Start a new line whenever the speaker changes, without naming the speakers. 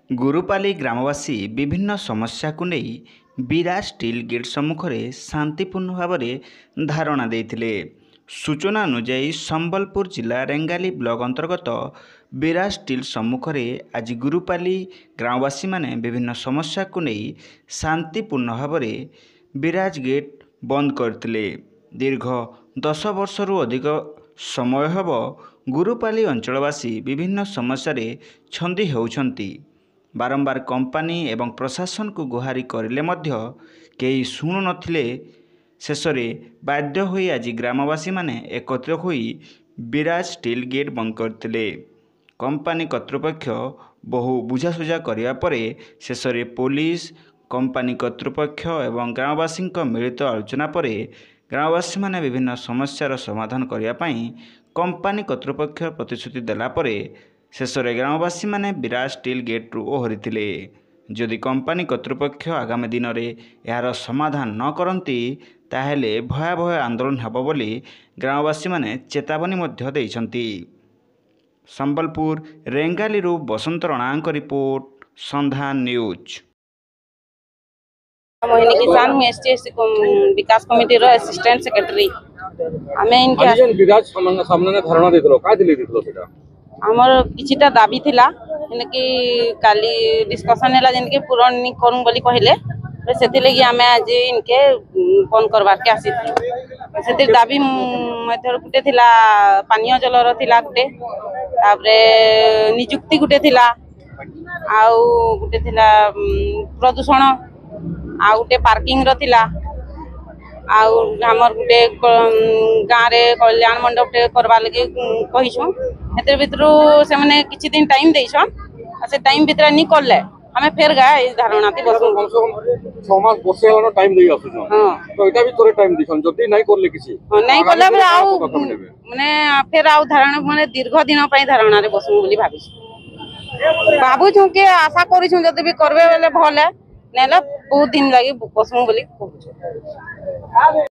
गुरुपाली ग्रामवासी विभिन्न समस्या को नहीं विराज स्टील गेट सम्मुखें शांतिपूर्ण भाव में धारणा देते। सूचना अनुଯାयी संबलपुर जिला रेंगाली ब्लॉक अंतर्गत विराज स्टील सम्मुखें आज गुरुपाली ग्रामवासी माने विभिन्न समस्या को नहीं शांतिपूर्ण भाव में विराज गेट बंद करते। दीर्घ 10 वर्षरू अधिक समय हब गुरुपाली अंचलवासी विभिन्न समस्या छंदी होउछंती। बारंबार कंपानी एवं प्रशासन को गुहारी करिले मध्य केही शुणु नथिले। शेष में बाध्य होई आज ग्रामवासी माने एकत्र होई विराज स्टील गेट बंद करते। कंपानी कर्तृपक्ष बहु बुझासुझा करिया परे शेष में पुलिस कंपानी कर्तृपक्ष एवं ग्रामवासी मिलित आलोचना परे ग्रामवासी माने विभिन्न समस्यार समाधान करिया पई कंपानी कर्तृपक्ष प्रतिश्रुति देला परे शेष में ग्रामवासी माने विराज स्टील गेट्रु ओहरीथिले। जदि कंपानी कर्तृपक्ष आगामी दिन में यार समाधान न करती ताहेले भयावह आंदोलन हेबो बोली ग्रामवासी माने चेतावनी मध्य देइछंती। संबलपुर रेंगाली बसंत रणांक रिपोर्ट संधान न्यूज।
मोहिनी किसान हूँ एसटी विकास कमिटी रो असिस्टेंट सेक्रेटरी। आमे इनके
विराज सामने धारणा देतलो का दिले देतलो सेटा
हमर किछिटा दाबी थिला इनके काली डिस्कशन हैला जिनके पूरण नि करूं बोली कहले सेति लगी आमे आज इनके फोन करबार के आसी सेति दाबी मधर गुटे थिला पानीय जलर थिला गुटे तापरे नियुक्ति गुटे थिला आउ गुटे थिला प्रदूषण आ गोटे पार्किंग रो थिला आउ हमर गोटे गाँव रे कल्याण मंडप टे करबा लगे कहिछु एते भितरु से माने किछि दिन टाइम देइछन आ से टाइम भितर नि करले हमें फेर गा ई धारणा ती बसु
कम से कम 6 मास बसेला टाइम देइ आसु
हां
तो एटा भी तोरे टाइम दिसन जति नै करले किछि
नै करले बे आउ माने फेर आउ धारणा माने दीर्घ दिन पई धारणा रे बसु बोली भाबिछु बाबू छु के आशा करिछु जति भी करबे बेले भले नेला बहुत दिन लागि बसु बोली कहछु।